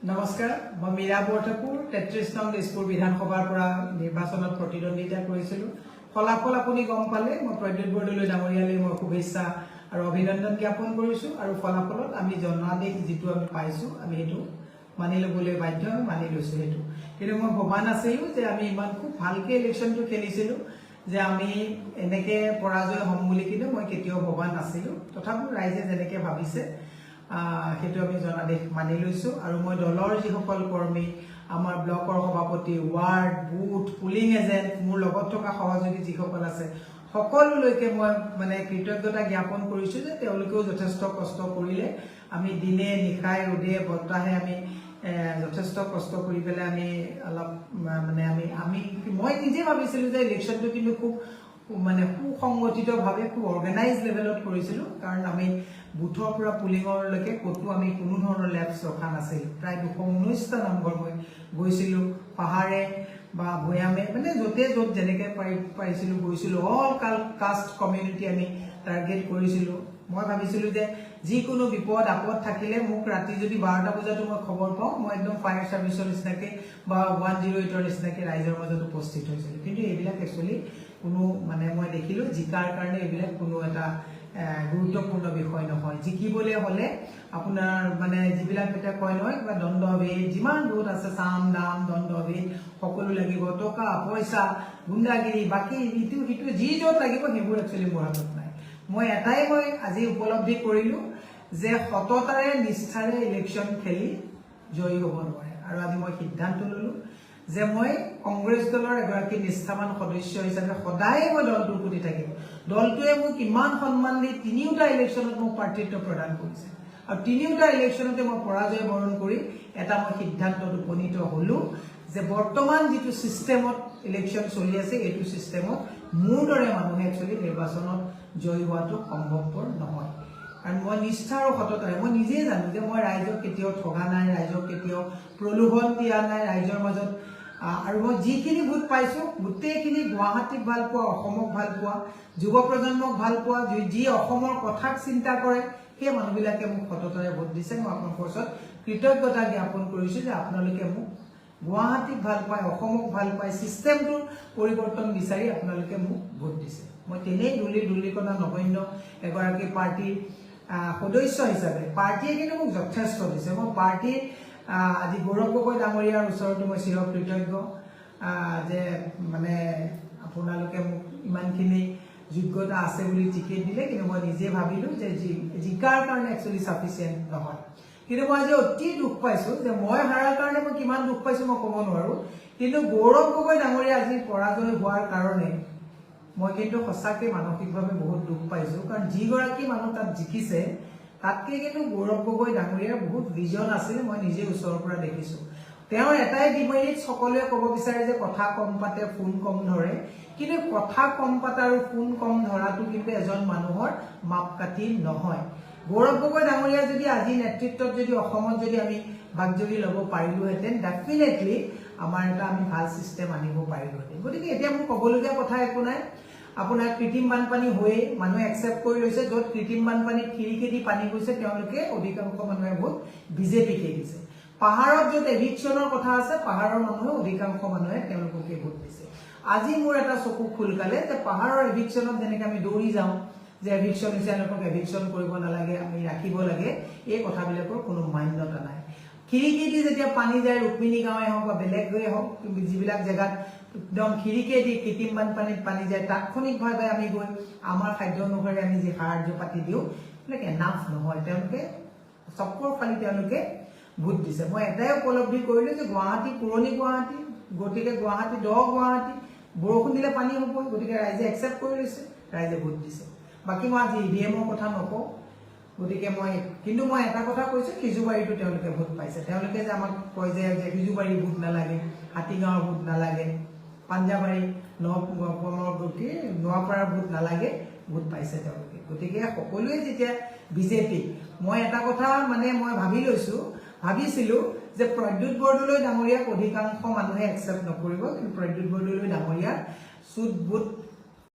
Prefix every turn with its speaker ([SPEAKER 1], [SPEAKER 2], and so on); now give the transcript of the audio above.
[SPEAKER 1] নমস্কাৰ মই মীৰা বৰঠাকুৰ 33 নং দিছপুৰ বিধানসভাৰ পৰা নিৰ্বাচনত প্ৰতিদ্বন্দ্বিতা কৰিছিলো ফলাফল আপুনি গম পালে মই প্ৰদ্যুৎ বৰদলৈ ডাঙৰীয়ালৈ মই শুভেচ্ছা আৰু অভিনন্দন জ্ঞাপন কৰিছো আৰু ফলাফলত আমি জনাদেশ যেটো আমি পাইছো আমি হেতু মানি লবলৈ বাধ্য মানি লৈছো হেতু কিন্তু মই ভবা নাছিলো যে আমি ইমান খুব ভালকে ইলেকশনটো খেলিছিলো যে আমি এনেকে পৰাজয় হম বুলি কিন্তু মই কেতিয়াও ভবা নাছিলো তথাপি ৰাইজে যেনেকে ভাবিছে হেতু আমি জনাদেশ মানি লৈছো আৰু মই দলৰ যিসকল কৰ্মী আমাৰ ব্লকৰ সভাপতি ওয়াৰ্ড বুথ পুলিং এজেন্ট মোৰ লগত থকা সহযোগী যিসকল আছে সকলোলৈকে মই মানে কৃতজ্ঞতা জ্ঞাপন কৰিছো যে তেওঁলোকেও যথেষ্ট কষ্ট কৰিলে আমি দিনে নিশাই ৰদে বতাহে আমি যথেষ্ট কষ্ট কৰি পেলে আমি অলপ মানে আমি মই নিজে ভাবিছিলো যে ইলেকশনটো কিন্তু খুব মানে সুসংগঠিত ভাবে খুব অৰ্গানাইজ লেভেলত কৰিছিলো কাৰণ আমি বুথৰ পৰা পুলিঙৰ লৈকে কতো আমি কোনো ধৰণৰ লেপছ ৰখা নাছিল প্ৰায় 219টা নম্বৰ মই গৈছিলো পাহাৰে বা ভয়ামে মানে যতে যত যেনেকে পাইছিলো গৈছিলো অল কাষ্ট কমিউনিটি আমি টাৰ্গেট কৰিছিলো মই ভাবিছিলো যে যিকোনো বিপদ আপদ থাকিলে মোক ৰাতি যদি 12টা বজাতো মই খবৰ পাওঁ মই একদম ফায়াৰ সাৰ্ভিসৰ নিচিনাকে বা 108ৰ নিচিনাকে ৰাইজৰ মাজত উপস্থিত হৈছিল কিন্তু এইবিলাক একচুয়ালি কোনো মানে মই দেখিলো জিকাৰ কাৰণে এইবিলাক কোনো এটা গুৰুত্বপূৰ্ণ বিষয় নহয় জিকিবলে হলে আপোনাৰ মানে যিবিলাক এটা কয় নহয় বা দণ্ডভেদ যিমান বহুত আছে সাম দাম দণ্ডভেদ সকলো লাগিব টকা পইচা গুণ্ডাগিৰি বাকি ইটো হিটো যি যত লাগিব হেবোৰ একচুয়ালি মোৰ হাতত নাই মই এটাই মই আজি উপলব্ধি কৰিলো যে সততাৰে নিষ্ঠাৰে ইলেকশন খেলি জয়ী হ'ব নোৱাৰে আৰু আজি মই সিদ্ধান্ত ললো যে মই কংগ্ৰেছ দলৰ এগৰাকী নিষ্ঠাবান সদস্য হিচাপে সদায় মই দলটোৰ প্ৰতি থাকিম দলটোৱে মোক ইমান সন্মান দি তিনিওটা ইলেকশনত মোক প্ৰাৰ্থিত্ব প্ৰদান কৰিছে আৰু তিনিওটা ইলেকশনতে মই পৰাজয় বৰণ কৰি এটা মই সিদ্ধান্তত উপনীত হলো যে বৰ্তমান যেটো সিস্টেমত ইলেকশন চলি আছে এটো সিস্টেমত মোৰ দৰে মানুহে একচুয়ালি নিৰ্বাচনত জয়ী হোৱাটো সম্ভৱপৰ নহয় আৰু মই নিষ্ঠা আৰু সততাৰে মই নিজে জানো যে মই ৰাইজক কেতিয়াও ঠগা নাই ৰাইজক কেতিয়াও প্ৰলোভন দিয়া নাই ৰাইজৰ মাজত আৰু মই যিখিনি ভোট পাইছো গোটেইখিনি গুৱাহাটীক ভাল পোৱা অসমক ভাল পোৱা যুৱ প্ৰজন্মক ভাল পোৱা যি অসমৰ কথাক চিন্তা কৰে সেই মানুহবিলাকে মোক সততাৰে ভোট দিছে মই আপোনালোকৰ ওচৰত কৃতজ্ঞতা জ্ঞাপন কৰিছো যে আপোনালোকে মোক গুৱাহাটীক ভাল পায় অসমক ভাল পায় সিস্টেমটোৰ পৰিৱৰ্তন বিচাৰি আপোনালোকে মোক ভোট দিছে মই তেনেই দুলিকণা নগণ্য এগৰাকী পাৰ্টিৰ সদস্য হিচাপে পাৰ্টিয়ে কিন্তু মোক যথেষ্ট দিছে মই পাৰ্টিৰ আজি গৌৰৱ গগৈ ডাঙৰীয়াৰ ওচৰতো মই চিৰ কৃতজ্ঞ যে মানে আপোনালোকে মোক ইমানখিনি যোগ্যতা আছে বুলি টিকেট দিলে কিন্তু মই নিজে ভাবিলো যে জিকাৰ কাৰণে একচুয়ালি সাফিচিয়েন্ট নহয় কিন্তু মই আজি অতি দুখ পাইছো যে মই হাৰাৰ কাৰণে মই কিমান দুখ পাইছো মই ক'ব নোৱাৰো কিন্তু গৌৰৱ গগৈ ডাঙৰীয়া আজি পৰাজয় হোৱাৰ কাৰণে মই কিন্তু সঁচাকে মানসিকভাৱে বহুত দুখ পাইছো কাৰণ যিগৰাকী মানুহ তাত জিকিছে তাতকে কিন্তু গৌৰৱ গগৈ ডাঙৰীয়াৰ বহুত ভিজন আছিল মই নিজে ওচৰৰ পৰা দেখিছো তেওঁ এটাই ডিমেৰিট সকলোৱে ক'ব বিচাৰে যে কথা কম পাতে ফোন কম ধৰে কিন্তু কথা কম পাতা আৰু ফোন কম ধৰাটো কিন্তু এজন মানুহৰ মাপকাঠি নহয় গৌৰৱ গগৈ ডাঙৰীয়া যদি আজি নেতৃত্বত যদি অসমত যদি আমি ভাগজৰি ল'ব পাৰিলোহেঁতেন ডেফিনেটলি আমাৰ এটা আমি ভাল সিস্টেম আনিব পাৰিলোহেঁতেন গতিকে এতিয়া মোক ক'বলগীয়া কথা একো নাই আপোনাৰ কৃত্ৰিম বানপানী হৈ মানুহে একসেপ্ট কৰি লৈছে যত কৃত্ৰিম বানপানী খিৰিকি পানী গৈছে তেওঁলোকে অধিকাংশ মানুহে ভোট বিজেপিকে দিছে পাহাৰত যত এভিকশনৰ কথা আছে পাহাৰৰ মানুহে অধিকাংশ মানুহে তেওঁলোককে ভোট দিছে আজি মোৰ এটা চকু খুলকালে যে পাহাৰৰ এভিকশনত যেনেকৈ আমি দৌৰি যাওঁ যে এভিকশন হৈছে এনেকৈ এভিকশন কৰিব নালাগে আমি ৰাখিব লাগে এই কথাবিলাকৰ কোনো মান্যতা নাই খিৰিকি দি যেতিয়া পানী যায় ৰুক্মিণী গাঁৱে হওক বা বেলেগ গৈ হওক যিবিলাক জেগাত একদম খিৰিকি দি কৃত্ৰিম বানপানীত পানী যায় তাৎক্ষণিকভাৱে আমি গৈ আমাৰ খাদ্য অনুসাৰে আমি যি সাহায্য পাতি দিওঁ মানে এনাফ নহয় তেওঁলোকে চক্কৰ ফালি তেওঁলোকে ভোট দিছে মই এটাই উপলব্ধি কৰিলো যে গুৱাহাটী পুৰণি গুৱাহাটী গতিকে গুৱাহাটী গুৱাহাটী বৰষুণ দিলে পানী হ'ব গতিকে ৰাইজে একসেপ্ট কৰি লৈছে ৰাইজে ভোট দিছে বাকি মই আজি ইভিএমৰ কথা নকওঁ গতিকে কিন্তু মই এটা কথা কৈছো খিজুবাৰীটো তেওঁলোকে ভোট পাইছে তেওঁলোকে যে আমাক কয় যে খিজুবাৰী ভোট নালাগে হাতীগাঁৱৰ ভোট নালাগে পাঞ্জাবাৰী নোৱাপাৰাৰ ভোট নালাগে ভোট পাইছে তেওঁলোকে গতিকে সকলোৱে যেতিয়া বিজেপি মই এটা কথা মানে মই ভাবিছিলো যে প্ৰদ্যুৎ বৰদলৈ ডাঙৰীয়াক অধিকাংশ মানুহে একসেপ্ট নকৰিব কিন্তু প্ৰদ্যুৎ বৰদলৈ ডাঙৰীয়া সুদ বুট